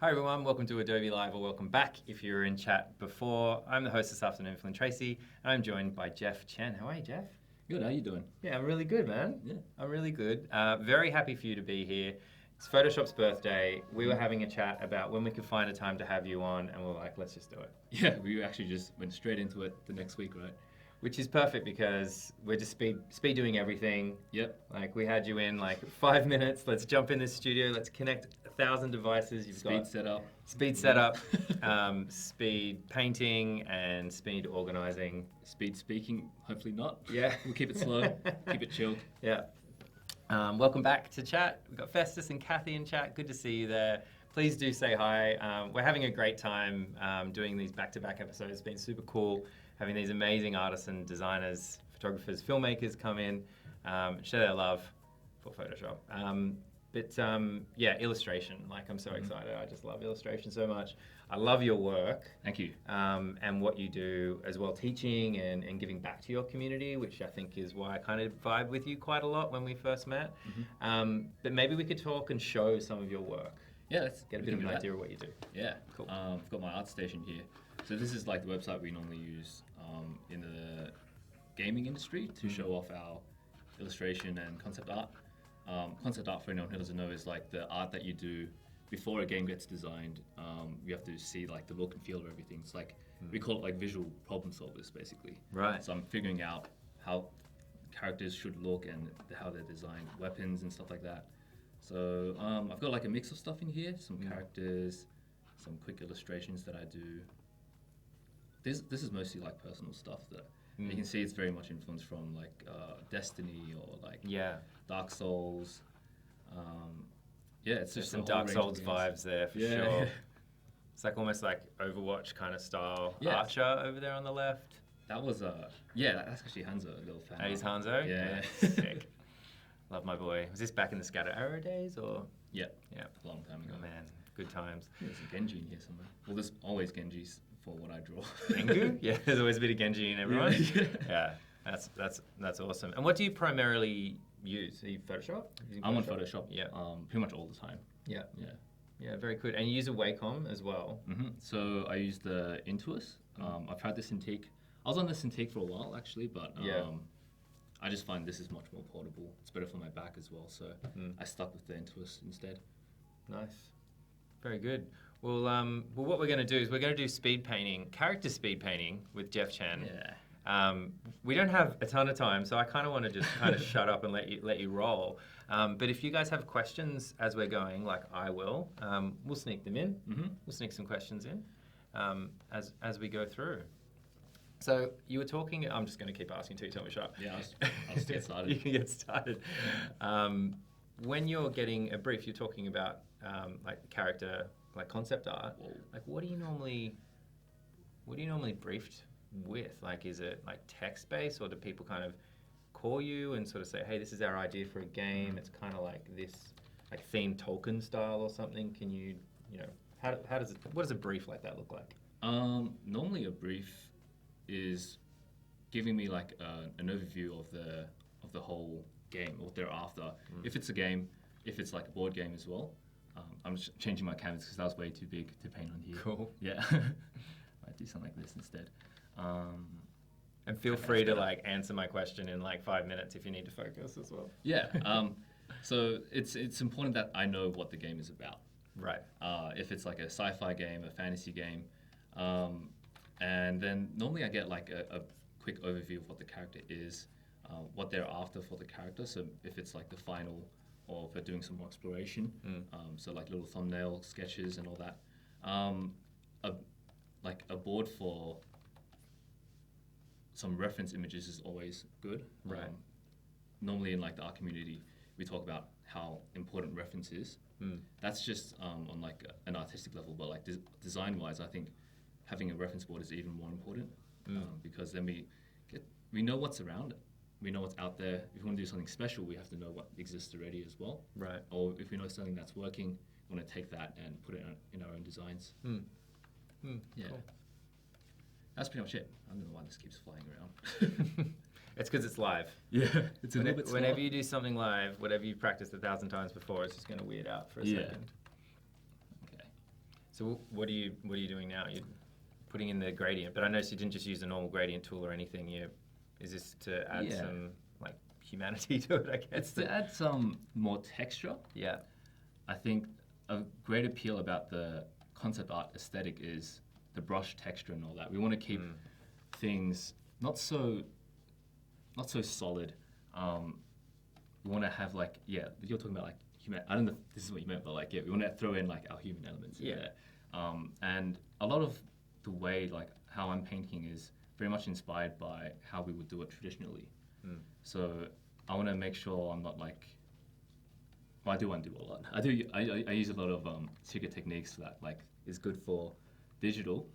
Hi everyone, welcome to Adobe Live, or welcome back if you were in chat before. I'm the host this afternoon, Flynn Tracy, and I'm joined by Chen. How are you, Jeff? Good, how you doing? Yeah, I'm really good, man. Yeah. I'm really good. Very happy for you to be here. It's Photoshop's birthday. We were having a chat about when we could find a time to have you on, and we're like, let's just do it. Yeah, we actually just went straight into it the next week, right? Which is perfect because we're just speed doing everything. Yep. Like we had you in like 5 minutes. Let's jump in this studio. Let's connect 1,000 devices. You've got speed setup, speed painting, and speed organizing. Speed speaking, hopefully not. Yeah. We'll keep it slow, keep it chilled. Yeah. Welcome back to chat. We've got Festus and Kathy in chat. Good to see you there. Please do say hi. We're having a great time doing these back-to-back episodes. It's been super cool having these amazing artists and designers, photographers, filmmakers come in, share their love for Photoshop. Yeah, illustration. Like, I'm so excited. I just love illustration so much. I love your work. Thank you. And what you do as well, teaching and giving back to your community, which I think is why I kind of vibe with you quite a lot when we first met. But maybe we could talk and show some of your work. Yeah, let's Get a bit of an idea of what you do. Yeah, Cool. I've got my art station here. So this is like the website we normally use in the gaming industry to show off our illustration and concept art. Concept art, for anyone who doesn't know, is like the art that you do before a game gets designed. You have to see like the look and feel of everything. It's like, we call it like visual problem solvers, basically. Right. So I'm figuring out how characters should look and how they're designed, weapons and stuff like that. So I've got like a mix of stuff in here, some characters, some quick illustrations that I do. This is mostly like personal stuff that you can see. It's very much influenced from like Destiny or like Dark Souls. It's just some Dark Souls vibes there for sure. It's like almost like Overwatch kind of style. Archer over there on the left. That was that's actually Hanzo, a little fan. That is Hanzo? Yeah. Sick. Love my boy. Was this back in the Scatter Arrow days or? Yeah. Yeah. A long time ago. Oh man, good times. There's a Genji in here somewhere. Well, there's always Genjis for what I draw. Gengu? Yeah, there's always a bit of Genji in everyone. Yeah, that's awesome. And what do you primarily use? Are you Photoshop? I'm on Photoshop. Yeah. Pretty much all the time. Yeah. Yeah. Yeah, very good. And you use a Wacom as well. So I use the Intuos. I've had the Cintiq. I was on the Cintiq for a while actually, but I just find this is much more portable. It's better for my back as well, so I stuck with the Intuos instead. Nice. Very good. Well, what we're going to do is we're going to do speed painting, character speed painting with Chen. Yeah. We don't have a ton of time, so I kind of want to just kind of shut up and let you roll. But if you guys have questions as we're going, like I will, we'll sneak them in. We'll sneak some questions in as we go through. So you were talking. I'm just going to keep asking until you tell me shut up. Yeah, I'll just get started. You can get started. When you're getting a brief, you're talking about like character, like concept art. Whoa. Like, what are you normally briefed with? Like, is it like text based, or do people kind of call you and sort of say, "Hey, this is our idea for a game. It's kind of like this, like themed Tolkien style or something." Can you what does a brief like that look like? Normally a brief is giving me like an overview of the whole game, what they're after. If it's a game, if it's like a board game as well. I'm just changing my canvas because that was way too big to paint on here. Cool. Yeah. Might do something like this instead. And feel free to like answer my question in like 5 minutes if you need to focus as well. Yeah. So it's important that I know what the game is about. Right. If it's like a sci-fi game, a fantasy game, and then normally I get like a quick overview of what the character is, what they're after for the character. So if it's like the final, or if they're doing some more exploration, so like little thumbnail sketches and all that. Like a board for some reference images is always good. Right. Normally in like the art community, we talk about how important reference is. That's just on like an artistic level, but like design-wise, I think having a reference board is even more important because then we know what's around it. We know what's out there. If we want to do something special, we have to know what exists already as well. Right. Or if we know something that's working, we want to take that and put it in our own designs. Yeah. Cool. That's pretty much it. I don't know why this keeps flying around. It's because it's live. Yeah, it's a little bit slower. Whenever you do something live, whatever you've practiced 1,000 times before, it's just going to weird out for a second. Okay. So what are you doing now? You're putting in the gradient, but I noticed you didn't just use a normal gradient tool or anything. Is this to add some like humanity to it? I guess It's to add some more texture. Yeah. I think a great appeal about the concept art aesthetic is the brush texture and all that. We want to keep things not so solid. We want to have like, you're talking about like human. I don't know if this is what you meant, but like, we want to throw in like our human elements in there. And a lot of the way like how I'm painting is very much inspired by how we would do it traditionally. So I want to make sure I'm not like, well, I do undo a lot. I use a lot of secret techniques that like is good for digital,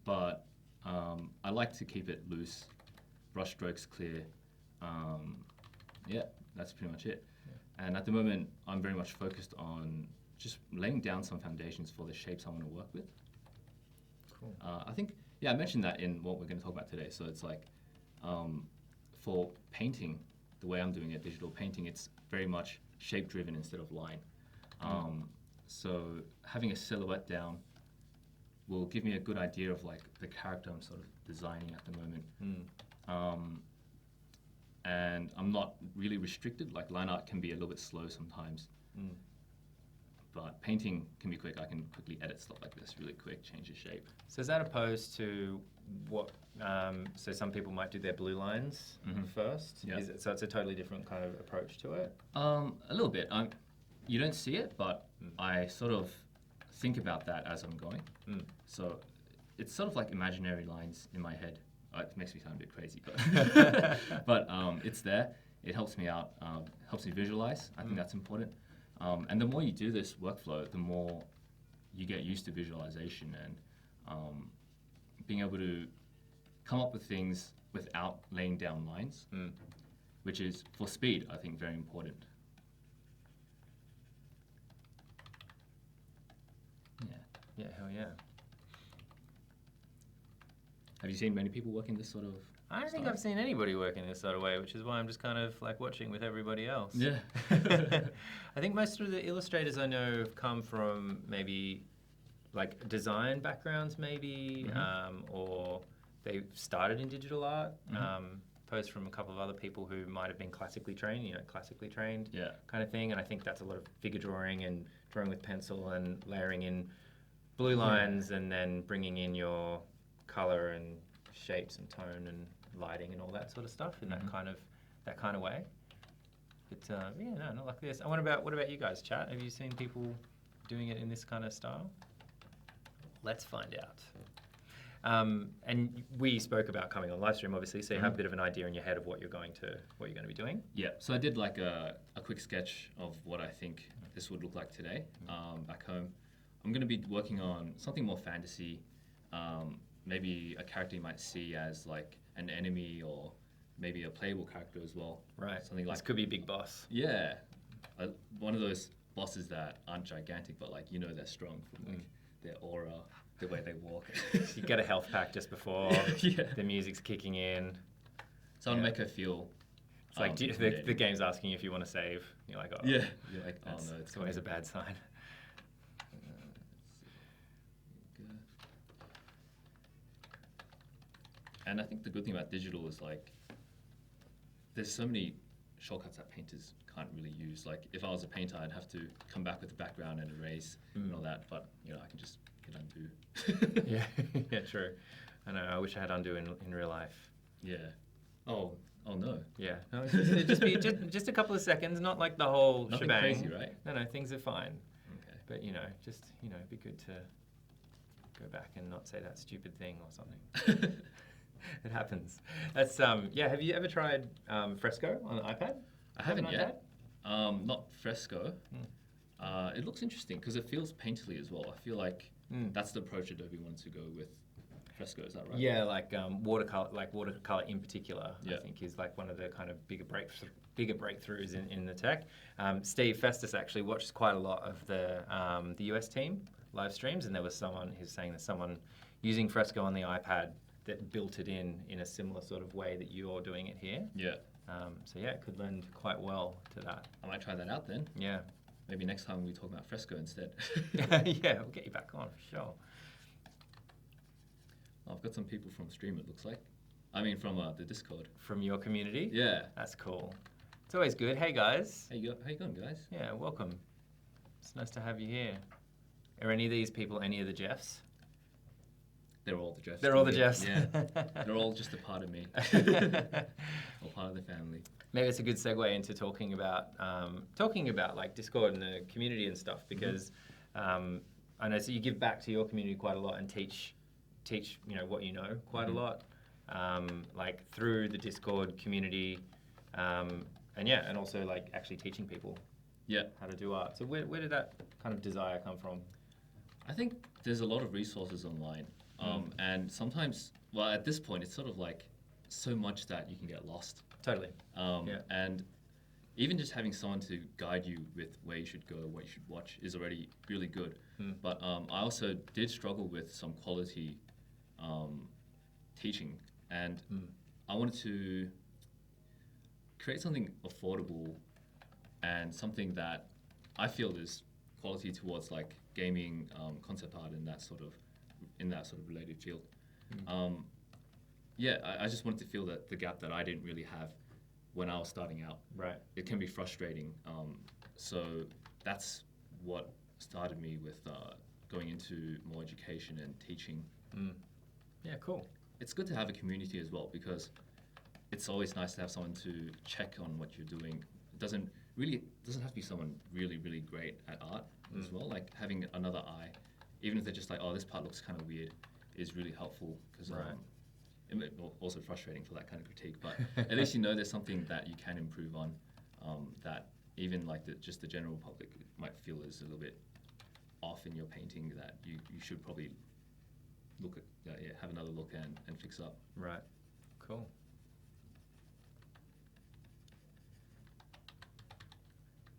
but I like to keep it loose, brush strokes clear. That's pretty much it. And at the moment, I'm very much focused on just laying down some foundations for the shapes I want to work with. Cool. I think, I mentioned that in what we're going to talk about today. So it's like, for painting, the way I'm doing it, digital painting, it's very much shape-driven instead of line. So having a silhouette down will give me a good idea of like the character I'm sort of designing at the moment. And I'm not really restricted. Like line art can be a little bit slow sometimes. But painting can be quick. I can quickly edit stuff like this really quick, change the shape. So is that opposed to what, so some people might do their blue lines first? Yeah. So it's a totally different kind of approach to it? A little bit. You don't see it, but I sort of think about that as I'm going. So it's sort of like imaginary lines in my head. It makes me sound a bit crazy, but but it's there. It helps me out. Helps me visualize. I think that's important. And the more you do this workflow, the more you get used to visualization and being able to come up with things without laying down lines, which is, for speed, I think, very important. Yeah, hell yeah. Have you seen many people work in this sort of I don't think style? I've seen anybody work in this sort of way, which is why I'm just kind of like watching with everybody else. Yeah. I think most of the illustrators I know have come from maybe like design backgrounds maybe, or they started in digital art, opposed from a couple of other people who might have been classically trained kind of thing. And I think that's a lot of figure drawing and drawing with pencil and layering in blue lines and then bringing in your color and shapes and tone and lighting and all that sort of stuff in that kind of way. But no, not like this. What about you guys, chat? Have you seen people doing it in this kind of style? Let's find out. And we spoke about coming on live stream, obviously, so you have a bit of an idea in your head of what you're going to be doing. Yeah. So I did like a quick sketch of what I think this would look like today back home. I'm going to be working on something more fantasy. Maybe a character you might see as like an enemy or maybe a playable character as well. Right. Something like this could be a big boss. Yeah. One of those bosses that aren't gigantic, but like, they're strong from like their aura, the way they walk. You get a health pack just before the music's kicking in. So I'll make her feel. It's like the game's asking you if you want to save. You're like, oh. Yeah. You're like, oh no, it's always a bad sign. And I think the good thing about digital is like, there's so many shortcuts that painters can't really use. Like if I was a painter, I'd have to come back with the background and erase and all that. But I can just hit undo. Yeah, true. I know. I wish I had undo in real life. Yeah. Oh no. Yeah. No, it'd just be just a couple of seconds, not like the whole Nothing shebang. crazy, right? No, things are fine. Okay. But it'd be good to go back and not say that stupid thing or something. It happens. That's Have you ever tried Fresco on the iPad? I haven't yet. Not Fresco. It looks interesting because it feels painterly as well. I feel like that's the approach Adobe wanted to go with Fresco. Is that right? Yeah, like watercolor in particular. Yeah. I think is like one of the kind of bigger breakthroughs in the tech. Steve Festus actually watched quite a lot of the US team live streams, and there was someone who's saying there's someone using Fresco on the iPad that built it in a similar sort of way that you're doing it here. Yeah. It could lend quite well to that. I might try that out then. Yeah. maybe next time we talk about fresco instead. Yeah, we'll get you back on for sure. I've got some people from stream, it looks like. I mean, from the Discord. From your community? Yeah. That's cool. It's always good. Hey, guys. How you going, guys? Yeah, welcome. It's nice to have you here. Are any of these people any of the Jeffs? They're all the Jeffs. They're all the Jeffs. Yeah. They're all just a part of me. Or part of the family. Maybe it's a good segue into talking about like Discord and the community and stuff, because I know, so you give back to your community quite a lot and teach what you know quite a lot, like through the Discord community, and also like actually teaching people how to do art. So where did that kind of desire come from? I think there's a lot of resources online, and sometimes, well, at this point, it's sort of like so much that you can get lost. Totally. And even just having someone to guide you with where you should go, what you should watch is already really good. But I also did struggle with some quality teaching, and I wanted to create something affordable and something that I feel is quality towards like gaming, concept art, in that sort of related field. I just wanted to fill the gap that I didn't really have when I was starting out. Right. It can be frustrating. So that's what started me with going into more education and teaching. Yeah, cool. It's good to have a community as well, because it's always nice to have someone to check on what you're doing. It doesn't have to be someone really, really great at art as well. Like having another eye, even if they're just like, oh, this part looks kind of weird, is really helpful, because also frustrating for that kind of critique, but at least you know there's something that you can improve on, that even like just the general public might feel is a little bit off in your painting, that you should probably look at have another look and fix up. Right. Cool.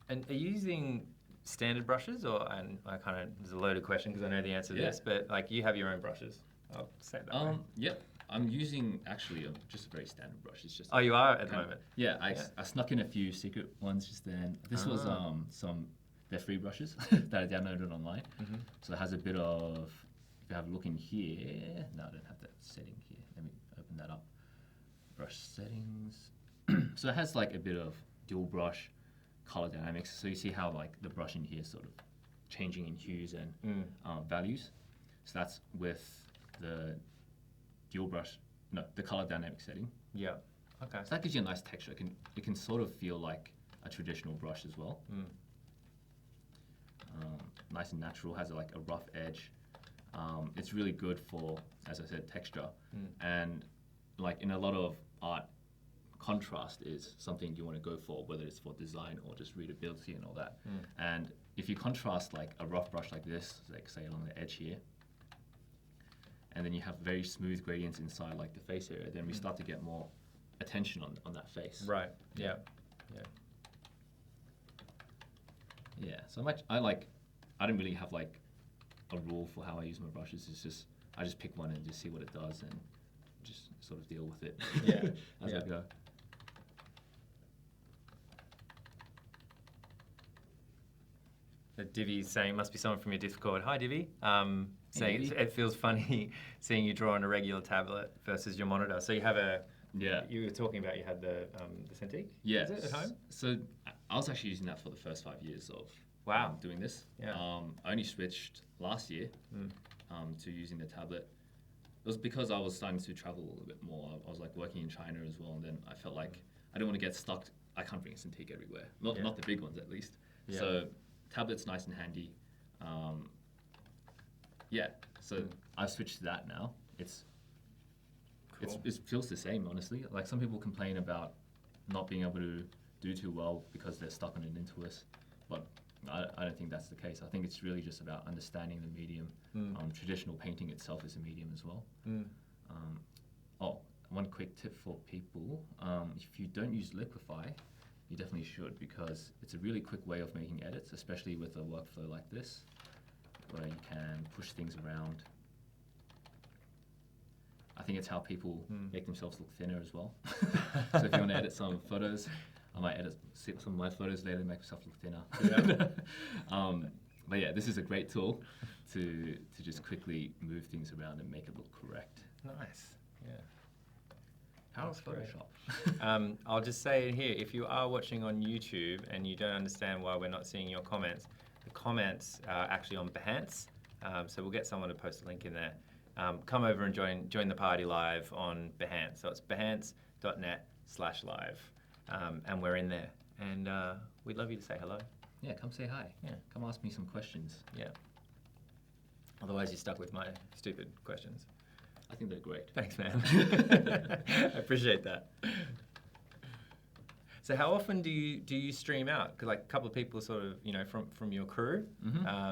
And are you using standard brushes, and I kind of, there's a loaded question because I know the answer to this, but like you have your own brushes. I'll say it that way. Yep. I'm using actually just a very standard brush. It's just. Oh, you are at the moment. Yeah, I snuck in a few secret ones just then. This was they're free brushes that I downloaded online. So it has a bit of. If you have a look in here, no, I don't have that setting here. Let me open that up. Brush settings. So it has like a bit of dual brush, color dynamics. So you see how like the brush in here is sort of changing in hues and values. So that's with the dual brush, the color dynamic setting. Yeah. Okay. So that gives you a nice texture. It can sort of feel like a traditional brush as well. Nice and natural, has like a rough edge. It's really good for, as I said, texture. And like in a lot of art, contrast is something you want to go for, whether it's for design or just readability and all that. And if you contrast like a rough brush like this, like say along the edge here, and then you have very smooth gradients inside like the face area, then we start to get more attention on that face. Right. Yeah. So I don't really have like a rule for how I use my brushes. It's just I just pick one and just see what it does and just sort of deal with it as I go. Divi's saying, must be someone from your Discord. Hi, Divi. Saying it feels funny seeing you draw on a regular tablet versus your monitor. So you have you were talking about you had the Cintiq? Yeah. Is it at home? So I was actually using that for the first 5 years of doing this. Yeah. I only switched last year to using the tablet. It was because I was starting to travel a little bit more. I was like working in China as well, and then I felt like I didn't want to get stuck. I can't bring a Cintiq everywhere. Not the big ones at least. Yeah. So tablet's nice and handy. So I've switched to that now. It feels the same, honestly. Like some people complain about not being able to do too well because they're stuck on an Intuos, but I don't think that's the case. I think it's really just about understanding the medium. Traditional painting itself is a medium as well. One quick tip for people, if you don't use Liquify, you definitely should, because it's a really quick way of making edits, especially with a workflow like this, where you can push things around. I think it's how people make themselves look thinner as well. So if you want to edit some photos, I might edit some of my photos later, make myself look thinner. Yeah. But yeah, this is a great tool to just quickly move things around and make it look correct. Nice. Yeah. How's That's great. Photoshop? I'll just say here, if you are watching on YouTube and you don't understand why we're not seeing your comments, the comments are actually on Behance. So we'll get someone to post a link in there. Come over and join the party live on Behance. So it's behance.net/live. And we're in there. And we'd love you to say hello. Yeah, come say hi. Yeah. Come ask me some questions. Yeah. Otherwise, you're stuck with my stupid questions. I think they're great. Thanks, man. I appreciate that. So how often do you stream out? Because like a couple of people sort of, from your crew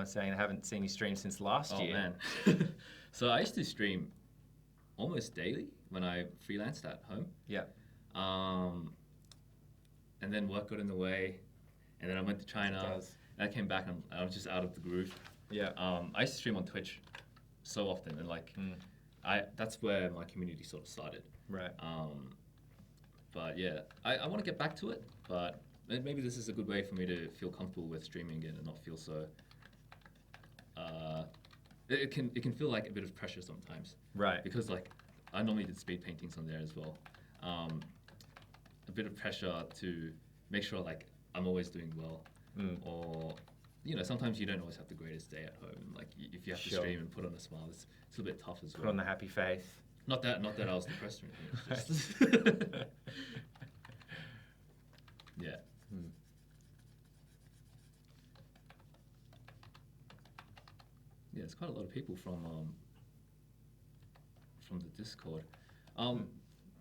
saying they haven't seen you stream since last year. Oh, man. So I used to stream almost daily when I freelanced at home. Yeah. And then work got in the way. And then I went to China. And I came back and I was just out of the groove. Yeah. I used to stream on Twitch so often, and like that's where my community sort of started. Right. But yeah, I want to get back to it, but maybe this is a good way for me to feel comfortable with streaming again and not feel so. It can feel like a bit of pressure sometimes. Right. Because like I normally did speed paintings on there as well. A bit of pressure to make sure like I'm always doing well, or sometimes you don't always have the greatest day at home. Like if you have to stream and put on a smile, it's a bit tough as well. Put on the happy face. Not that I was depressed or anything. It's just yeah. Yeah, it's quite a lot of people from the Discord.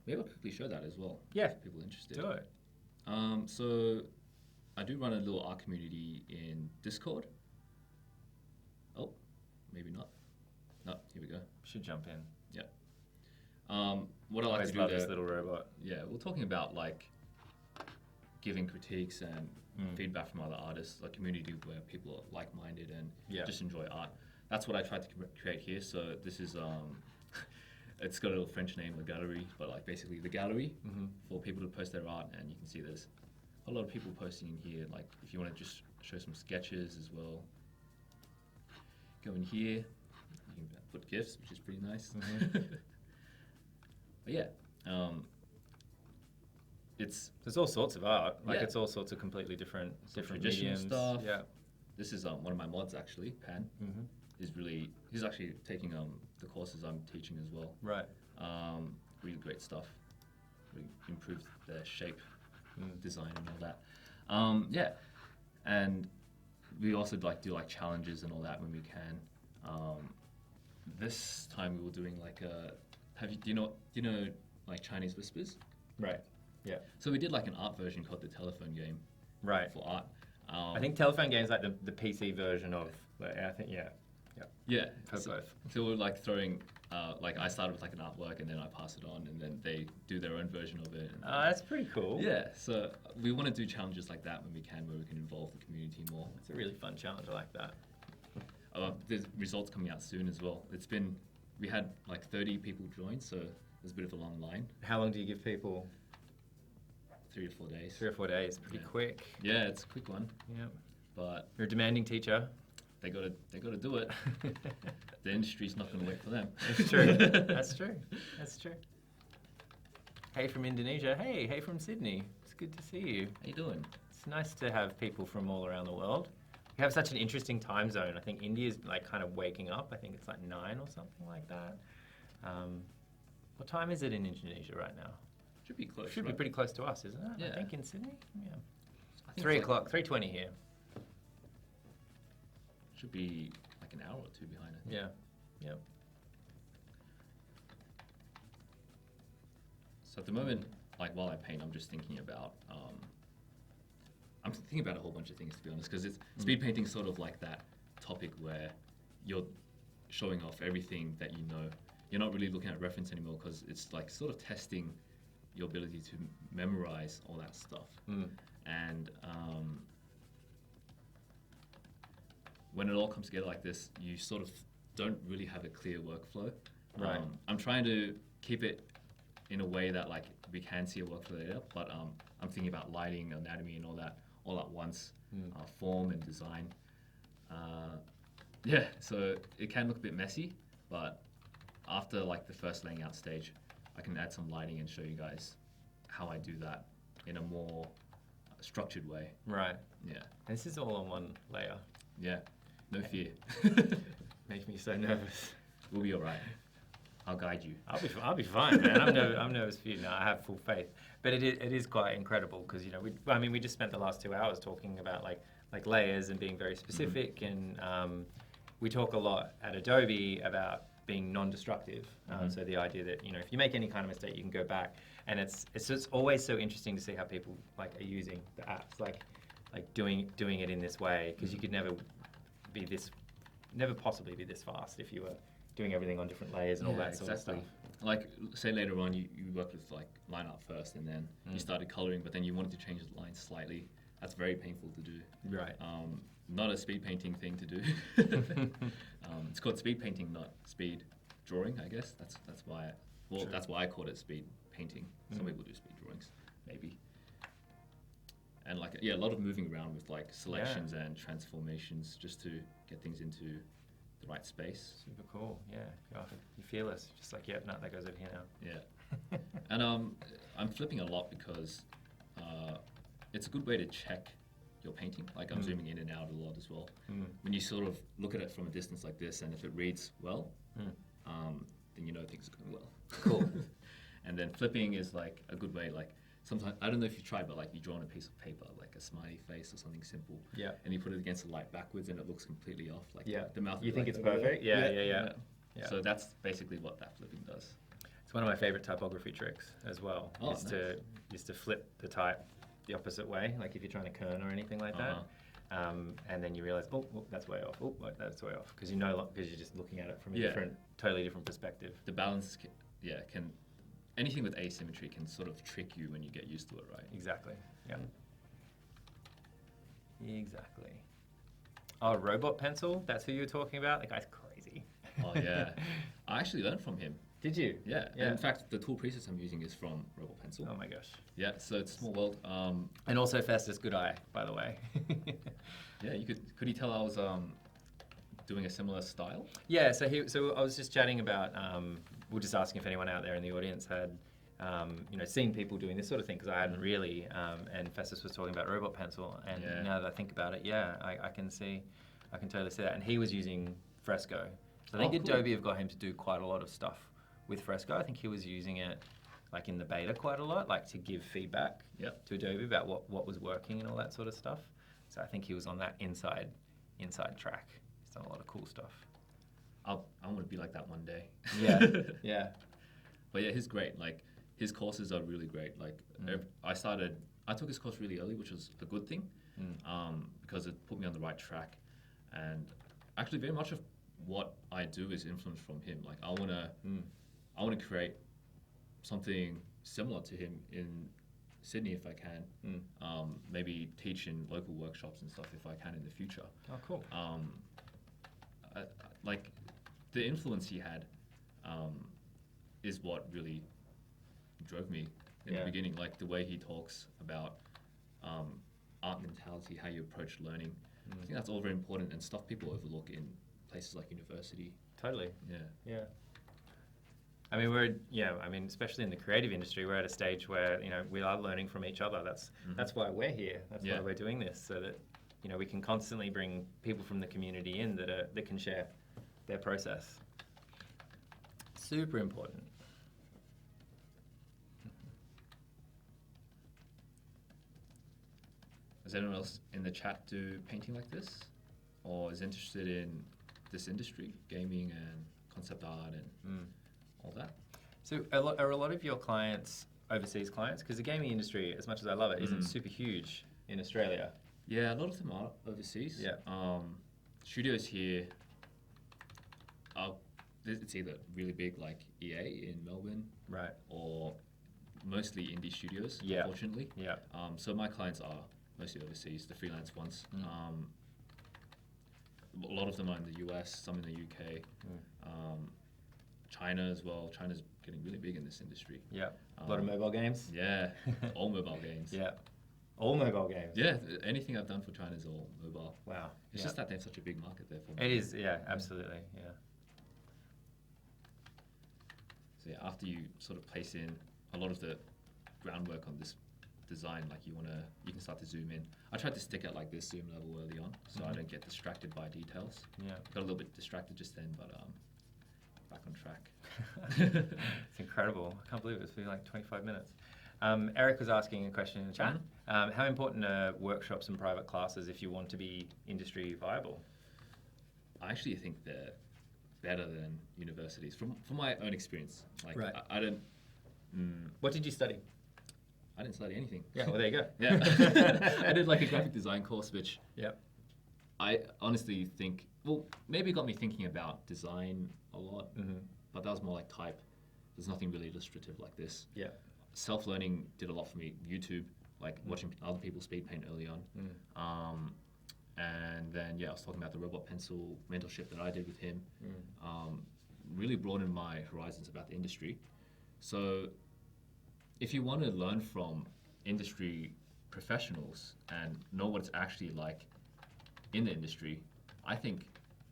Maybe I'll quickly show that as well. Yeah. If people are interested. Do it. So I do run a little art community in Discord. Oh, maybe not. No, here we go. Should jump in. Yeah. What I like Always to do love there, this little robot. yeah, we're talking about like giving critiques and feedback from other artists, a community where people are like-minded and just enjoy art. That's what I tried to create here. So this is it's got a little French name, the gallery, but like basically the gallery for people to post their art, and you can see there's a lot of people posting in here. Like if you want to just show some sketches as well, go in here. You can put GIFs, which is pretty nice. But yeah, there's all sorts of art. Like Yeah. it's all sorts of completely different traditional mediums. stuff. Yeah. This is one of my mods actually, Pan. He's actually taking the courses I'm teaching as well. Right. Really great stuff. We improved their shape, design, and all that. Yeah, and we also do challenges and all that when we can. This time we were doing like do you know like Chinese whispers? Right. Yeah. So we did like an art version called the telephone game. Right. For art. I think telephone games like the PC version of. I think Yeah. For both. So we're like throwing. Like I started with like an artwork and then I pass it on and then they do their own version of it. Oh, that's pretty cool. Yeah. So we want to do challenges like that when we can, where we can involve the community more. It's a really fun challenge. I like that. There's results coming out soon as well. We had like 30 people join, so there's a bit of a long line. How long do you give people? 3 or 4 days. 3 or 4 days. Pretty quick. Yeah, it's a quick one. Yeah. But you're a demanding teacher. They gotta do it. The industry's not gonna wait for them. That's true. That's true. That's true. Hey from Indonesia. Hey from Sydney. It's good to see you. How you doing? It's nice to have people from all around the world. We have such an interesting time zone. I think India's like kind of waking up. I think it's like 9 or something like that. What time is it in Indonesia right now? Should be close. Should be pretty close to us, isn't it? Yeah. I think in Sydney. Yeah. I think 3 it's o'clock. 3:20 here. Should be like an hour or two behind, I think. Yeah. Yep. So at the moment, like while I paint, I'm just thinking about I'm thinking about a whole bunch of things, to be honest, because speed painting sort of like that topic where you're showing off everything that you know. You're not really looking at reference anymore because it's like sort of testing your ability to memorize all that stuff. And when it all comes together like this, you sort of don't really have a clear workflow. Right. I'm trying to keep it in a way that like we can see a workflow later, but I'm thinking about lighting, anatomy, and all that all at once, form and design. Yeah, so it can look a bit messy, but after like the first laying out stage, I can add some lighting and show you guys how I do that in a more structured way. Right. Yeah. And this is all on one layer. Yeah. No fear. Makes me so nervous. We'll be all right. I'll guide you. I'll be fine, man. I'm nervous for you now. I have full faith. But it is quite incredible because, you know, we just spent the last 2 hours talking about like layers and being very specific, and we talk a lot at Adobe about being non-destructive. So the idea that, you know, if you make any kind of mistake, you can go back, and it's just always so interesting to see how people like are using the apps, like doing it in this way, because you could never possibly be this fast if you were doing everything on different layers and all that sort of stuff. Like, say later on you worked with like line art first, and then you started coloring, but then you wanted to change the lines slightly. That's very painful to do. Right. Not a speed painting thing to do. It's called speed painting, not speed drawing, I guess. That's why. Well, that's why I called it speed painting. Some people do speed drawings, maybe. And like, yeah, a lot of moving around with like selections and transformations just to get things into the right space. Super cool. Yeah. You feel us. Just like, yep, no, that goes over here now. Yeah. And I'm flipping a lot because it's a good way to check your painting. Like, I'm zooming in and out a lot as well. When you sort of look at it from a distance like this, and if it reads well, then you know things are going well. Cool. And then flipping is like a good way. Like, sometimes, I don't know if you tried, but like you draw on a piece of paper, like a smiley face or something simple. Yeah. And you put it against the light backwards, and it looks completely off. Like the mouth. You think like it's perfect? Yeah. So that's basically what that flipping does. It's one of my favorite typography tricks as well. Is to flip the type the opposite way, like if you're trying to kern or anything like that. And then you realize, oh, that's way off. Oh, that's way off, because because you're just looking at it from a totally different perspective. The balance, can anything with asymmetry can sort of trick you when you get used to it, right? Exactly. Yeah. Exactly. Oh, Robot Pencil. That's who you were talking about. That guy's crazy. Oh yeah, I actually learned from him. Did you? Yeah. And in fact, the tool presets I'm using is from Robot Pencil. Oh my gosh. Yeah. So it's a small world. And also Festus, good eye, by the way. Yeah. Could you tell I was doing a similar style? Yeah. So I was just chatting about. We're just asking if anyone out there in the audience had, seen people doing this sort of thing, because I hadn't really. And Festus was talking about Robot Pencil, and now that I think about it, I can totally see that. And he was using Fresco. So I think Adobe have got him to do quite a lot of stuff with Fresco. I think he was using it like in the beta quite a lot, like to give feedback to Adobe about what was working and all that sort of stuff. So I think he was on that inside track. He's done a lot of cool stuff. I want to be like that one day. Yeah. But yeah, he's great. Like, his courses are really great. Like, I took his course really early, which was a good thing, because it put me on the right track. And actually, very much of what I do is influenced from him. Like, I want to create something similar to him in Sydney if I can. Maybe teach in local workshops and stuff if I can in the future. Oh, cool. Like, the influence he had is what really drove me in the beginning. Like, the way he talks about art mentality, how you approach learning. I think that's all very important and stuff people overlook in places like university. Totally. Yeah. I mean, especially in the creative industry, we're at a stage where, we are learning from each other. That's why we're here. That's why we're doing this, so that, we can constantly bring people from the community in that can share their process. Super important. Does anyone else in the chat do painting like this, or is interested in this industry, gaming and concept art and all that? So are a lot of your clients overseas clients? Because the gaming industry, as much as I love it, isn't super huge in Australia. Yeah, a lot of them are overseas. Yeah. Studios here, it's either really big like EA in Melbourne, right, or mostly indie studios, unfortunately. Yeah. So my clients are mostly overseas, the freelance ones. A lot of them are in the US, some in the UK, China as well. China's getting really big in this industry. Yeah. A lot of mobile games. Yeah, all mobile games. Yeah. All mobile games. Yeah, anything I've done for China is all mobile. Wow. It's just that they have such a big market there for me. It is, yeah, absolutely, yeah. So yeah, after you sort of place in a lot of the groundwork on this design, like you can start to zoom in. I tried to stick at like this zoom level early on, so I don't get distracted by details. Yeah. Got a little bit distracted just then, but back on track. It's incredible. I can't believe it's been like 25 minutes. Eric was asking a question in the chat. How important are workshops and private classes if you want to be industry viable? I actually think they're better than universities from my own experience. Like, Right. I don't. What did you study? I didn't study anything. Yeah, well, there you go. Yeah, I did like a graphic design course, which Yep. I honestly think, well, maybe got me thinking about design a lot, but that was more like type. There's nothing really illustrative like this. Yeah. Self-learning did a lot for me. YouTube, like watching other people speed paint early on. And then, yeah, I was talking about the robot pencil mentorship that I did with him. Really broadened my horizons about the industry. So if you want to learn from industry professionals and know what it's actually like in the industry, I think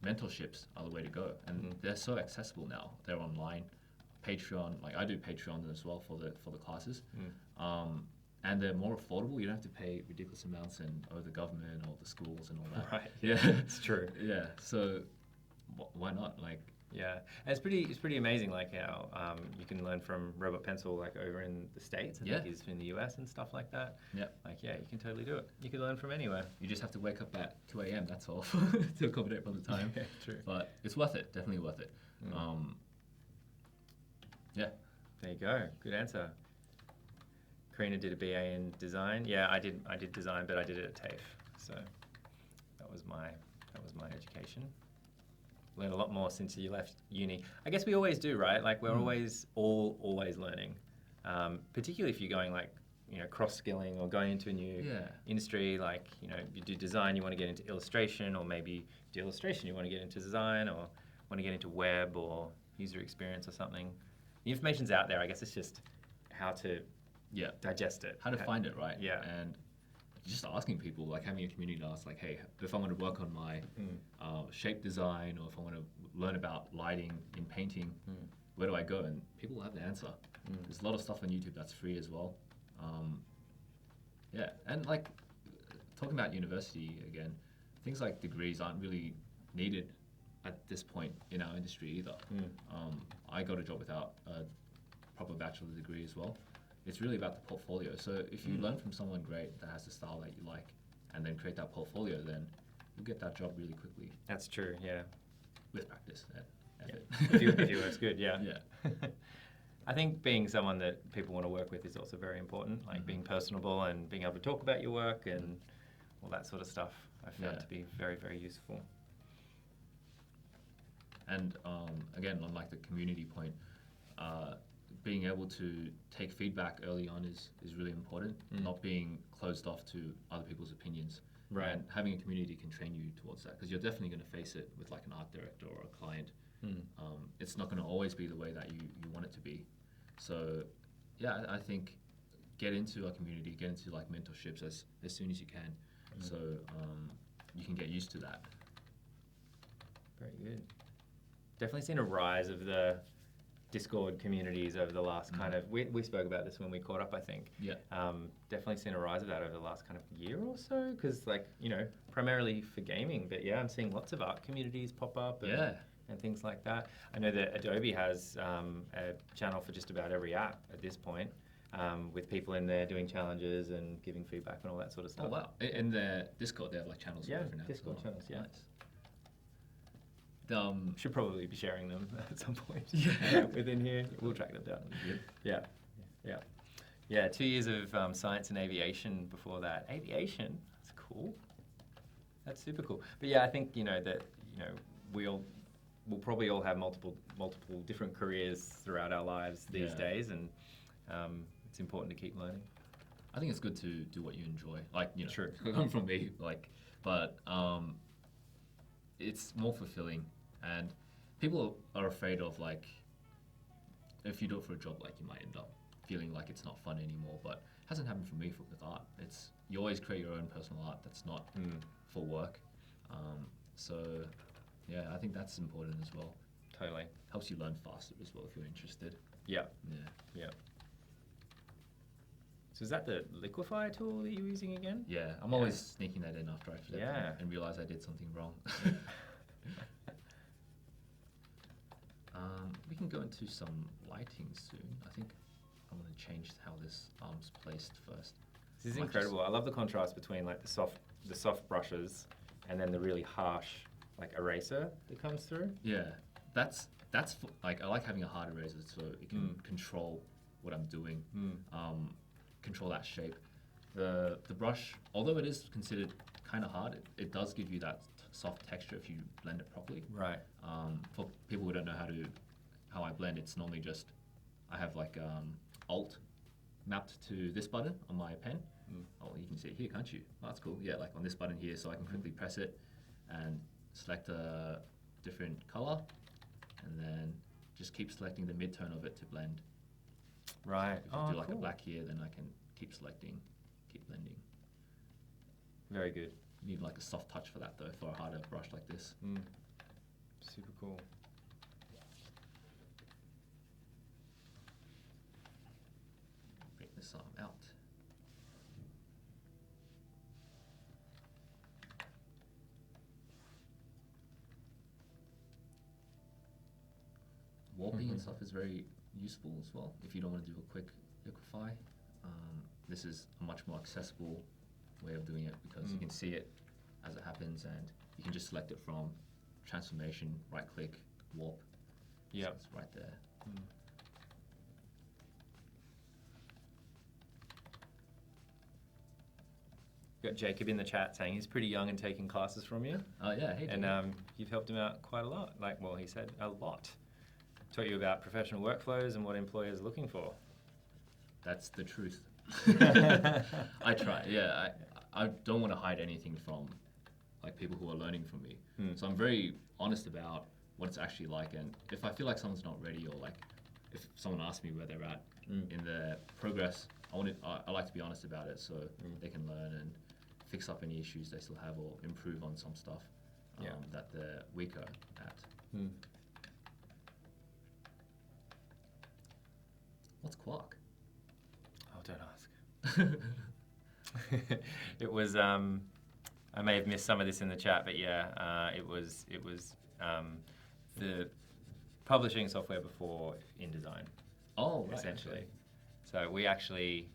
mentorships are the way to go. And they're so accessible now. They're online. Patreon, like I do Patreon as well for the classes. And they're more affordable. You don't have to pay ridiculous amounts and owe the government or the schools and all that. Right. Yeah. It's true. Yeah. So why not? Like, yeah, and it's pretty amazing, like how you can learn from Robot Pencil, like over in the States. I think he's in the US and stuff like that. Yeah. Like, yeah, you can totally do it. You can learn from anywhere. you just have to wake up at 2 a.m. That's all to accommodate for the time. Yeah, true. But it's worth it. Definitely worth it. Yeah. There you go. Good answer. Karina did a BA in design. Yeah, I did design, but I did it at TAFE. So that was my education. Learned a lot more since you left uni. I guess we always do, right? Like we're always learning. Particularly if you're going like, cross-skilling or going into a new industry, like, you do design, you want to get into illustration, or maybe do illustration, you want to get into design, or want to get into web or user experience or something. The information's out there. I guess it's just how to digest it. How to find it, right? Yeah. And just asking people, like having a community to ask, like, hey, if I want to work on my shape design, or if I want to learn about lighting in painting, where do I go? And people will have the answer. There's a lot of stuff on YouTube that's free as well. Yeah, and like talking about university again, things like degrees aren't really needed at this point in our industry either. I got a job without a proper bachelor's degree as well. It's really about the portfolio. So if you learn from someone great that has the style that you like, and then create that portfolio, then you'll get that job really quickly. That's true, yeah. With practice. If your work's good, yeah. Yeah. I think being someone that people want to work with is also very important, like being personable and being able to talk about your work and all that sort of stuff. I found to be very, very useful. And again, on like the community point, being able to take feedback early on is really important. Not being closed off to other people's opinions. Right. And having a community can train you towards that, because you're definitely going to face it with like an art director or a client. It's not going to always be the way that you want it to be. So yeah, I think get into a community, get into like mentorships as soon as you can, so you can get used to that. Very good. Definitely seen a rise of the Discord communities over the last kind of, we spoke about this when we caught up, I think. Yeah. Definitely seen a rise of that over the last kind of year or so, because like, primarily for gaming, but yeah, I'm seeing lots of art communities pop up and things like that. I know that Adobe has a channel for just about every app at this point, with people in there doing challenges and giving feedback and all that sort of stuff. Oh wow! In the Discord, they have like channels for different apps. Discord channels, yeah. Nice. Should probably be sharing them at some point. Yeah. Within here, we'll track them down. Yeah. 2 years of science and aviation before that. Aviation, that's cool. That's super cool. But yeah, I think we'll probably all have multiple different careers throughout our lives these days, and it's important to keep learning. I think it's good to do what you enjoy. Like, True. Come from me, but it's more fulfilling, and people are afraid of like if you do it for a job, like you might end up feeling like it's not fun anymore. But it hasn't happened for me with art. It's you always create your own personal art that's not for work. So yeah, I think that's important as well. Totally. Helps you learn faster as well if you're interested. Yeah. Yeah. Yeah. So is that the liquefy tool that you're using again? Yeah, I'm always sneaking that in after I flip and realize I did something wrong. We can go into some lighting soon. I think I'm going to change how this arm's placed first. This is incredible. I love the contrast between like the soft brushes and then the really harsh like eraser that comes through. Yeah, that's like I like having a hard eraser so it can control what I'm doing, control that shape. The brush, although it is considered kind of hard, it does give you that soft texture if you blend it properly. Right. For people who don't know how I blend, it's normally just I have like Alt mapped to this button on my pen. Oh, you can see it here, can't you? Oh, that's cool. Yeah, like on this button here, so I can quickly press it and select a different color, and then just keep selecting the mid-tone of it to blend. Right. If I do like a black here, then I can keep selecting, keep blending. Very good. You need like a soft touch for that though, for a harder brush like this. Super cool. Bring this arm out. Warping and stuff is very useful as well if you don't want to do a quick liquefy. This is a much more accessible way of doing it because you can see it as it happens and you can just select it from transformation, right click, warp. Yeah, so it's right there. Got Jacob in the chat saying he's pretty young and taking classes from you. Yeah, hey. And you've helped him out quite a lot. Like, well, he said a lot. Taught you about professional workflows and what employers are looking for. That's the truth. I try. Yeah, I don't want to hide anything from like people who are learning from me. So I'm very honest about what it's actually like, and if I feel like someone's not ready or like if someone asks me where they're at in their progress, I like to be honest about it so they can learn and fix up any issues they still have or improve on some stuff that they're weaker at. What's Quark? Oh, don't ask. It was. I may have missed some of this in the chat, but yeah, it was the publishing software before InDesign. Oh, right. Essentially. Okay. So we actually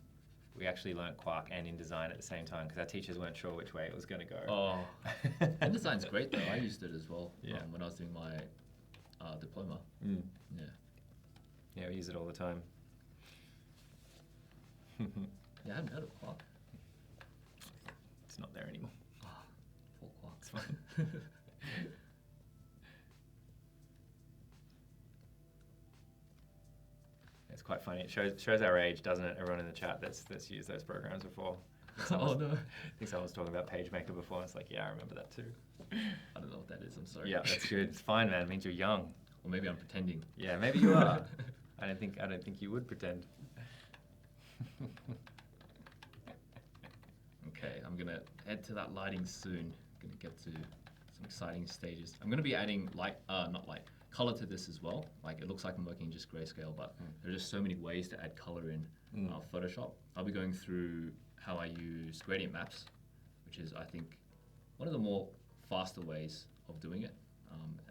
learnt Quark and InDesign at the same time because our teachers weren't sure which way it was going to go. Oh, InDesign's great though. I used it as well when I was doing my diploma. Yeah, we use it all the time. Yeah, I haven't heard of Quark. It's not there anymore. Poor Quark. It's fine. It's quite funny. It shows our age, doesn't it? Everyone in the chat that's used those programs before. Oh no! I think someone was talking about PageMaker before. It's like, yeah, I remember that too. I don't know what that is. I'm sorry. Yeah, that's good. It's fine, man. It means you're young. Or maybe I'm pretending. Yeah, maybe you are. I don't think you would pretend. Okay, I'm gonna head to that lighting soon. Gonna get to some exciting stages. I'm gonna be adding color to this as well. Like it looks like I'm working just grayscale, but there are just so many ways to add color in Photoshop. I'll be going through how I use gradient maps, which is I think one of the more faster ways of doing it.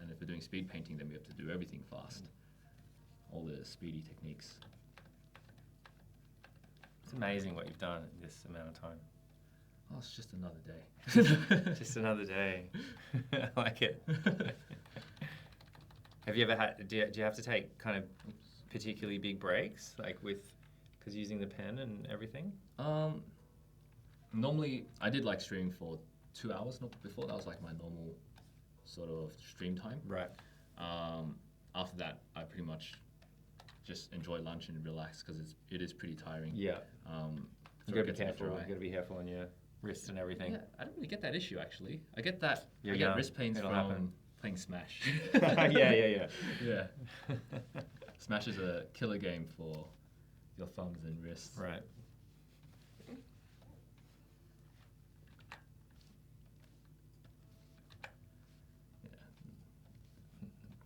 And if we're doing speed painting, then we have to do everything fast. All the speedy techniques. It's amazing what you've done in this amount of time. Oh, it's just another day. Just another day. I like it. Have you ever had? Do you have to take kind of particularly big breaks, like because using the pen and everything? Normally, I did like streaming for 2 hours. Not before that was like my normal sort of stream time. Right. After that, I pretty much just enjoy lunch and relax because it is pretty tiring. Yeah. You gotta be careful. You Dry. gotta be careful on your wrists and everything. Yeah, I don't really get that issue actually. I get that. You're I get young. wrist pains It'll from happen. playing Smash. Yeah. Yeah. Smash is a killer game for your thumbs and wrists. Right. Yeah.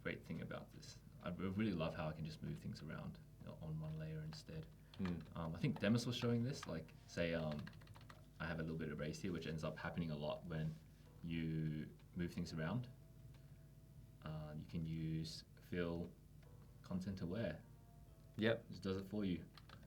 Great thing about this, I really love how I can just move things around, you know, on one layer instead. I think Demis was showing this, like say I have a little bit of erase here, which ends up happening a lot when you move things around. You can use fill content aware. Yep. Just does it for you.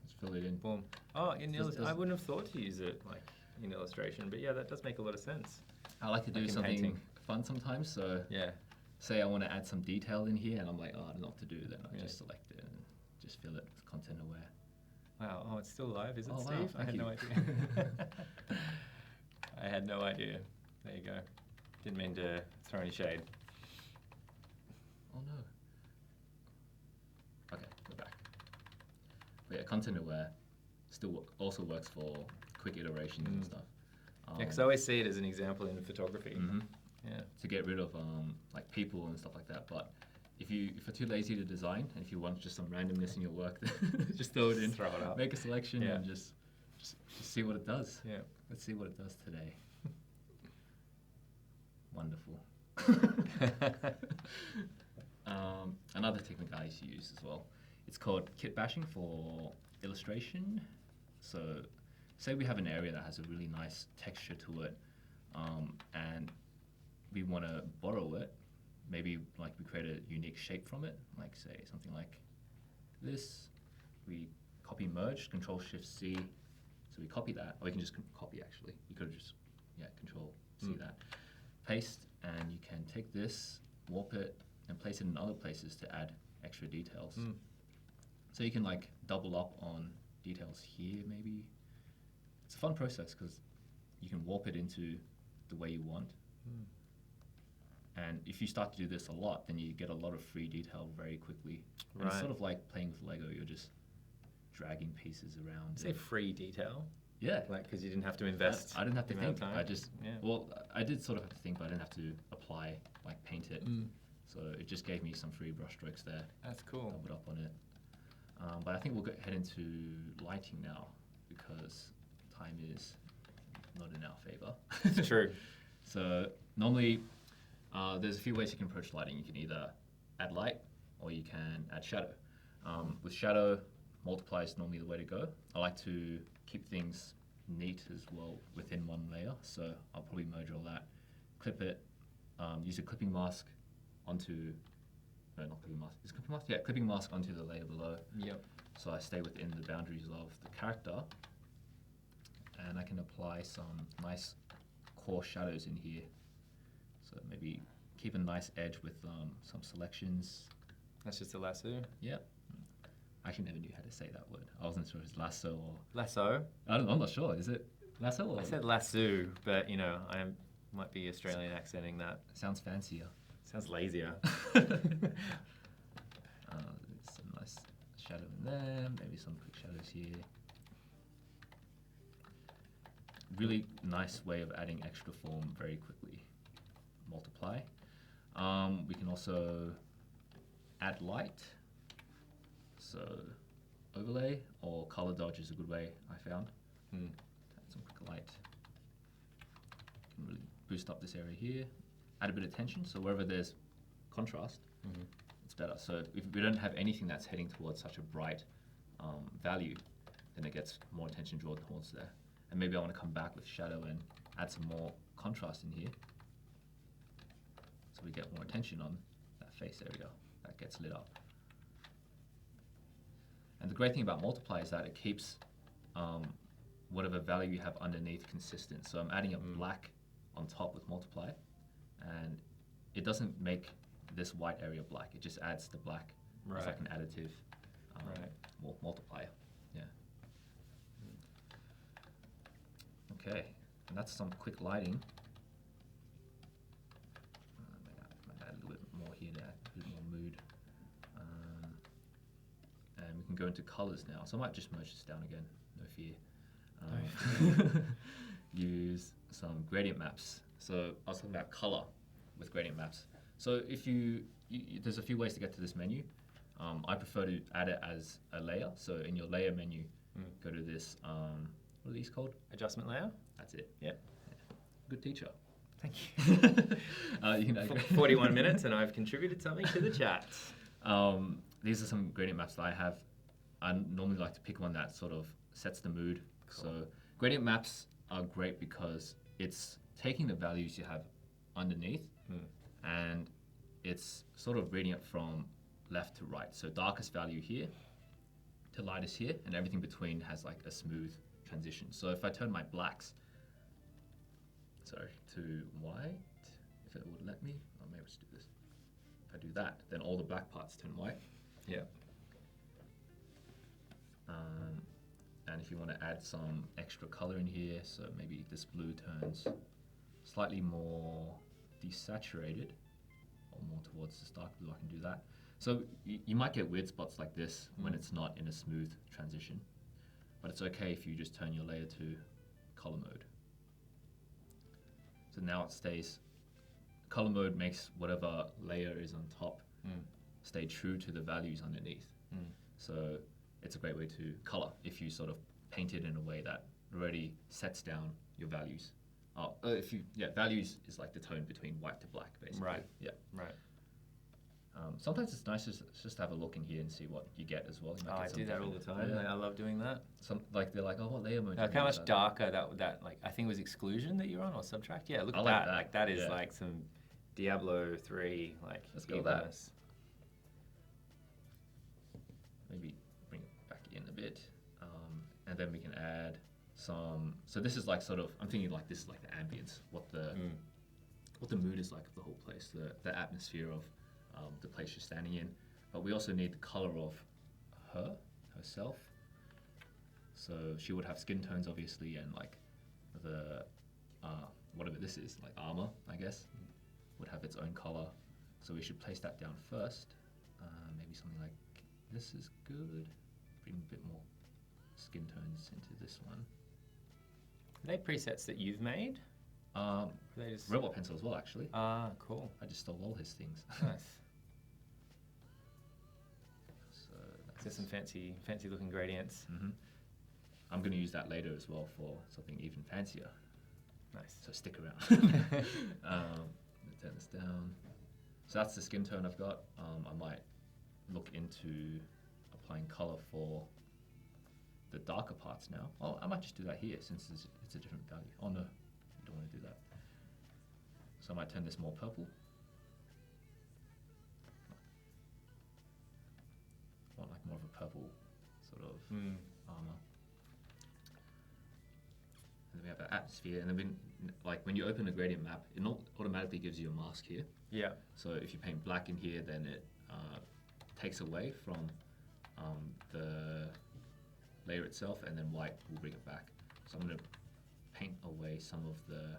Just fill it in. Boom. Oh, in Does- I wouldn't have thought to use it like in illustration, but yeah, that does make a lot of sense. I like to do Like in something painting. fun sometimes. So Yeah. say I want to add some detail in here, and I'm like, oh, I don't know what to do. Then I Yeah. just select it and just fill it with content aware. Wow. Oh, it's still live, is it, Oh, wow, Steve? I thank had you. no idea. I had no idea. There you go. Didn't mean to throw any shade. Oh no. Okay, we're back. But yeah, content aware still also works for quick iterations and stuff. Yeah, because I always see it as an example in photography. Yeah. To get rid of like people and stuff like that. But if you're too lazy to design, and if you want just some randomness in your work, just throw it in, Throw it up. make a selection, Yeah. and just see what it does. Yeah. Let's see what it does today. Wonderful. Another technique I used to use as well. It's called kit bashing for illustration. So, say we have an area that has a really nice texture to it, and we want to borrow it. Maybe like we create a unique shape from it, like say something like this. We copy merge, Control Shift C. So we copy that, or we can just copy actually. You could have just Control C that. Paste, and you can take this, warp it, and place it in other places to add extra details. So you can like double up on details here maybe. It's a fun process because you can warp it into the way you want. And if you start to do this a lot, then you get a lot of free detail very quickly. And it's sort of like playing with Lego. You're just dragging pieces around. Say free detail. Yeah. Like, because you didn't have to invest. I didn't have to the amount think. of time. I just, Yeah. well, I did sort of have to think, but I didn't have to apply, like paint it. So it just gave me some free brush strokes there. That's cool. Doubled up on it. But I think we'll head into lighting now because time is not in our favor. It's true. So normally, there's a few ways you can approach lighting. You can either add light or you can add shadow. With shadow, multiply is normally the way to go. I like to keep things neat as well within one layer, so I'll probably merge all that, clip it, use a clipping mask onto, no, not clipping mask, is it clipping mask? Yeah, clipping mask onto the layer below. Yep. So I stay within the boundaries of the character, and I can apply some nice core shadows in here. So maybe keep a nice edge with some selections. That's just a lasso. Yep. I actually never knew how to say that word. I wasn't sure if it's lasso or... Lasso. I'm not sure. Is it lasso or... I said lasso, but you know, I might be Australian accenting that. Sounds fancier. Sounds lazier. Some nice shadow in there. Maybe some quick shadows here. Really nice way of adding extra form very quickly. Multiply. We can also add light. So overlay or color dodge is a good way, I found. Add some quick light. Can really boost up this area here. Add a bit of tension, so wherever there's contrast, it's better. So if we don't have anything that's heading towards such a bright value, then it gets more attention drawn towards there. And maybe I want to come back with shadow and add some more contrast in here, so we get more attention on that face area that gets lit up. And the great thing about multiply is that it keeps whatever value you have underneath consistent. So I'm adding a black on top with multiply, and it doesn't make this white area black. It just adds the black as like an additive multiplier. Yeah. Okay, and that's some quick lighting. Might add a little bit more here to add a bit more mood. And we can go into colors now. So I might just merge this down again, no fear. Use some gradient maps. So I was talking about color with gradient maps. So if there's a few ways to get to this menu. I prefer to add it as a layer. So in your layer menu, go to this, what are these called? Adjustment layer? That's it. Yeah. Good teacher. Thank you. You know, 41 minutes and I've contributed something to the chat. These are some gradient maps that I have. I normally like to pick one that sort of sets the mood. Cool. So gradient maps are great because it's taking the values you have underneath and it's sort of reading it from left to right. So darkest value here to lightest here, and everything between has like a smooth transition. So if I turn my blacks, to white, if it would let me, oh, maybe let's do this. If I do that, then all the black parts turn white. Yeah. And if you want to add some extra color in here, so maybe this blue turns slightly more desaturated, or more towards this dark blue, I can do that. So you might get weird spots like this when it's not in a smooth transition, but it's okay if you just turn your layer to color mode. So now it stays, color mode makes whatever layer is on top stay true to the values underneath. So it's a great way to color if you sort of paint it in a way that already sets down your values. Values is like the tone between white to black, basically. Right. Yeah. Right. Sometimes it's nice just to have a look in here and see what you get as well. You might I get some do that all the time. yeah. I love doing that. Some they're like, oh, what layer mode? Like how much darker that like I think it was exclusion that you're on or subtract. Yeah, look at I like that. that. Like that is Yeah. like some Diablo 3 like Let's go with that. evilness. Maybe bring it back in a bit, and then we can add some. So this is like sort of, I'm thinking like this is like the ambience, what the mood is like of the whole place, the atmosphere of the place you're standing in. But we also need the color of herself. So she would have skin tones obviously, and like the whatever this is, like armor, I guess, would have its own color. So we should place that down first. Maybe something like this is good. Bring a bit more skin tones into this one. Are they presets that you've made? They just... Robot pencil as well, actually. Ah, cool. I just stole all his things. Nice. So There's some fancy looking gradients. I'm going to use that later as well for something even fancier. Nice. So stick around. Turn this down. So that's the skin tone I've got. I might look into applying color for the darker parts now. Oh, I might just do that here since it's a different value. Oh no, you don't want to do that. So I might turn this more purple. I want like more of a purple sort of armor. And then we have an atmosphere, and then when you open a gradient map, it not automatically gives you a mask here. Yeah. So if you paint black in here, then it takes away from the layer itself, and then white will bring it back. So I'm going to paint away some of the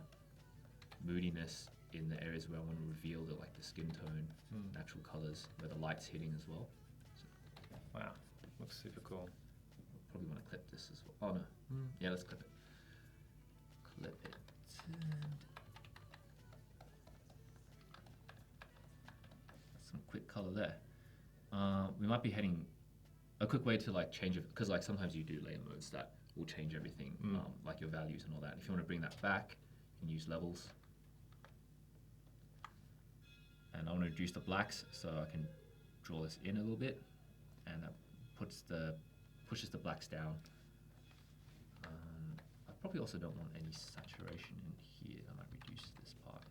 moodiness in the areas where I want to reveal the skin tone, natural colors, where the light's hitting as well. So Wow, looks super cool. probably want to clip this as well. Oh no, yeah, let's clip it. Clip it. Some quick color there. We might be heading a quick way to change it, because sometimes you do layer modes that will change everything, like your values and all that. If you want to bring that back, you can use levels. And I want to reduce the blacks so I can draw this in a little bit, and that pushes the blacks down. I probably also don't want any saturation in here. I might reduce this part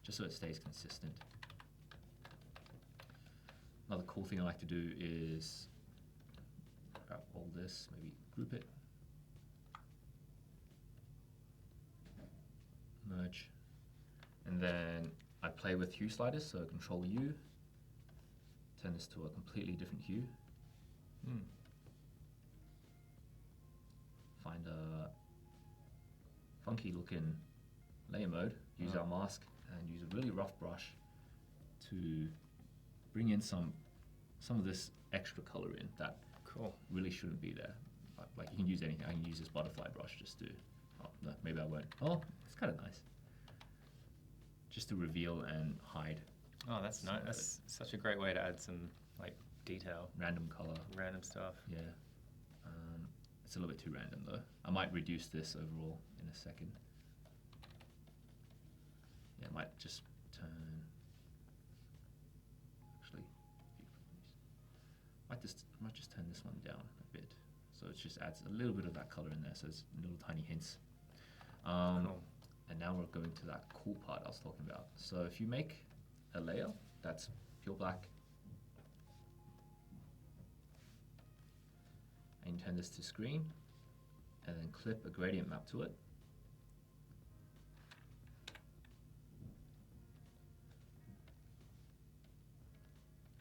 just so it stays consistent. Another cool thing I like to do is grab all this, maybe group it, merge, and then I play with hue sliders, so Control U, turn this to a completely different hue. Find a funky looking layer mode, use our mask, and use a really rough brush to bring in some of this extra color in that really shouldn't be there. Like you can use anything. I can use this butterfly brush just to, oh no, maybe I won't. Oh, it's kind of nice. Just to reveal and hide. Oh, that's nice. That's such a great way to add some like detail, random color. random stuff. Yeah. It's a little bit too random though. I might reduce this overall in a second. Yeah, I might just turn. Actually, I might just turn this one down a bit, so it just adds a little bit of that color in there. So it's little tiny hints. Cool. And now we're going to that cool part I was talking about. So if you make a layer that's pure black, and turn this to screen, and then clip a gradient map to it.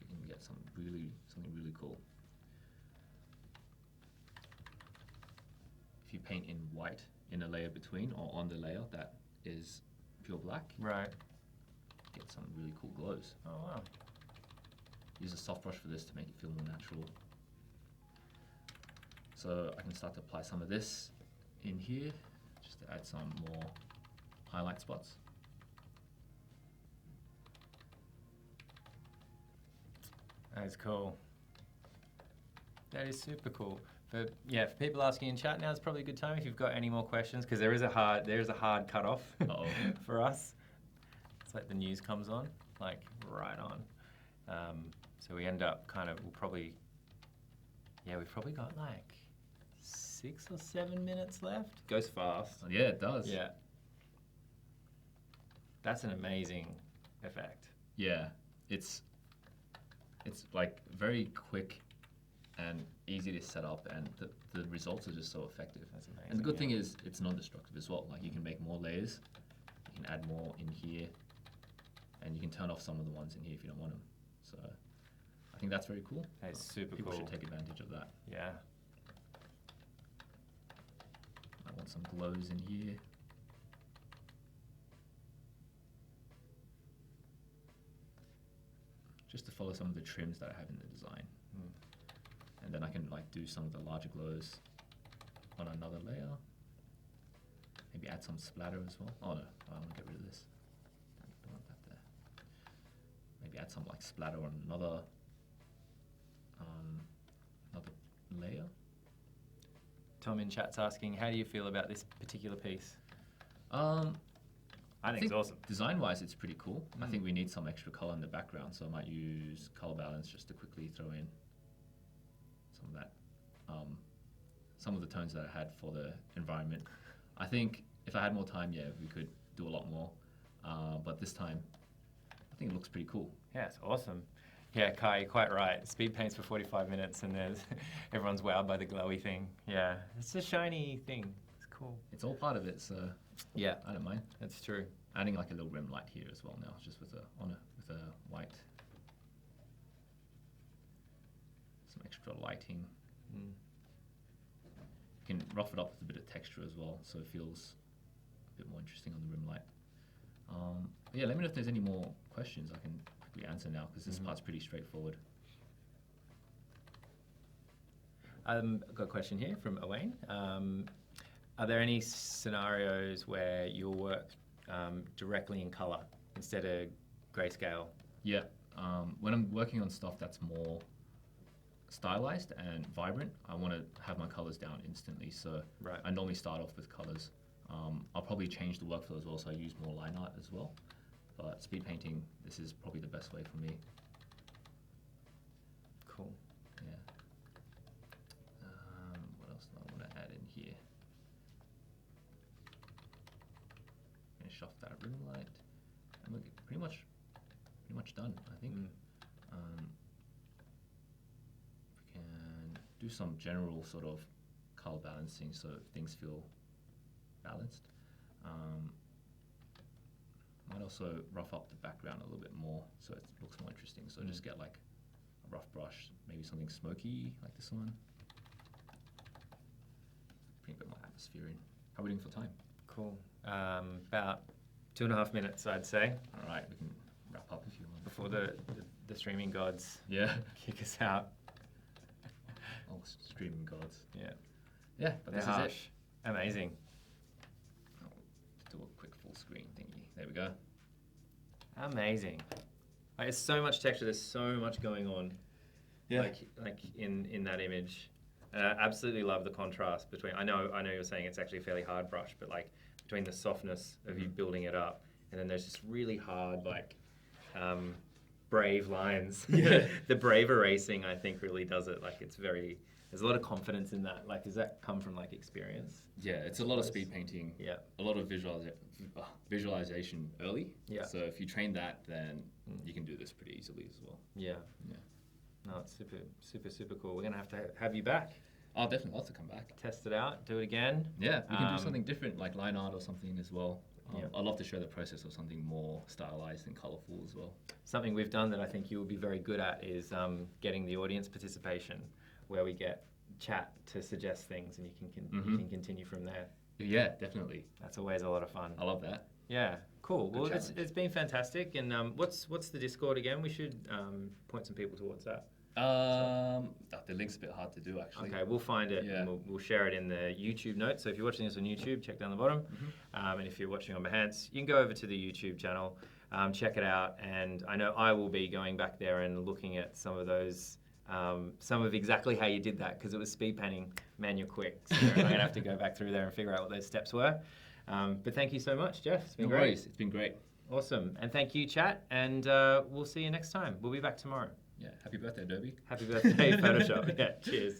You can get something really cool. If you paint in white in a layer between or on the layer that is pure black, Right. get some really cool glows. Oh wow. Use a soft brush for this to make it feel more natural. So I can start to apply some of this in here, just to add some more highlight spots. That is cool. That is super cool. But yeah, for people asking in chat, now is probably a good time if you've got any more questions, because there is a hard cutoff for us. It's like the news comes on, like right on. So we end up we've probably got like 6 or 7 minutes left. Goes fast. Yeah, it does. Yeah. That's an amazing effect. Yeah, it's like very quick and easy to set up, and the results are just so effective. That's amazing. And the good thing is it's non-destructive as well. Like you can make more layers, you can add more in here, and you can turn off some of the ones in here if you don't want them. So I think that's very cool. That's super People cool. should take advantage of that. Yeah. I want some glows in here. Just to follow some of the trims that I have in the design. And then I can like do some of the larger glows on another layer. Maybe add some splatter as well. Oh no, I want to get rid of this. I don't want that there. Maybe add some like splatter on another layer. Tom in chat's asking, how do you feel about this particular piece? I think it's awesome. Design-wise, it's pretty cool. I think we need some extra color in the background, so I might use color balance just to quickly throw in some of that, some of the tones that I had for the environment. I think if I had more time, yeah, we could do a lot more. But this time, I think it looks pretty cool. Yeah, it's awesome. Yeah, Kai, you're quite right. Speed paints for 45 minutes and there's everyone's wowed by the glowy thing. Yeah, it's a shiny thing. It's cool. It's all part of it, so yeah, I don't mind. That's true. Adding like a little rim light here as well now, just with a white. Some extra lighting. You can rough it up with a bit of texture as well, so it feels a bit more interesting on the rim light. But yeah, let me know if there's any more questions I can quickly answer now, because this part's pretty straightforward. I've got a question here from Owain. Are there any scenarios where you'll work directly in color instead of grayscale? Yeah, when I'm working on stuff that's more stylized and vibrant, I want to have my colors down instantly, so right. I normally start off with colors. I'll probably change the workflow as well, so I use more line art as well. But speed painting, this is probably the best way for me. Cool. Yeah. What else do I want to add in here? Finish off that rim light, and we're pretty much done, I think. We can do some general sort of color balancing so things feel balanced. Might also rough up the background a little bit more so it looks more interesting. So just get like a rough brush, maybe something smoky like this one. Bring a bit more atmosphere in. How are we doing for time? Cool. About 2.5 minutes, I'd say. All right, we can wrap up if you want. Before the streaming gods kick us out. Oh, streaming gods. Yeah. Yeah, but They're this harsh. is it. Amazing. I'll do a quick full screen thingy. There we go. Amazing. Like, there's so much texture, there's so much going on. Yeah. like in that image. Absolutely love the contrast between. I know you're saying it's actually a fairly hard brush, but like between the softness of you building it up, and then there's just really hard like brave lines. Yeah. The brave erasing, I think, really does it. Like it's very. There's a lot of confidence in that. Like, does that come from like experience? Yeah, it's a lot of speed painting. Yeah. A lot of visualization early. Yeah. So if you train that, then you can do this pretty easily as well. Yeah. Yeah. No, it's super cool. We're gonna have to have you back. I'll definitely love to come back. Test it out. Do it again. Yeah, we can do something different, like line art or something as well. Yeah. I'd love to show the process of something more stylized and colorful as well. Something we've done that I think you will be very good at is getting the audience participation, where we get chat to suggest things, and you can continue from there. Yeah, definitely. That's always a lot of fun. I love that. Yeah, cool. Good Well, challenge. it's been fantastic. And what's the Discord again? We should point some people towards that. The link's a bit hard to do actually. Okay, we'll find it. Yeah. And we'll share it in the YouTube notes. So if you're watching this on YouTube, check down the bottom. And if you're watching on Behance, you can go over to the YouTube channel, check it out. And I know I will be going back there and looking at some of those, some of exactly how you did that, because it was speed painting manual quick. So I'm going to have to go back through there and figure out what those steps were. But thank you so much, Jeff. It's been No great. worries. It's been great. Awesome. And thank you, chat. And we'll see you next time. We'll be back tomorrow. Yeah. Happy birthday, Adobe. Happy birthday, Photoshop. Yeah, cheers.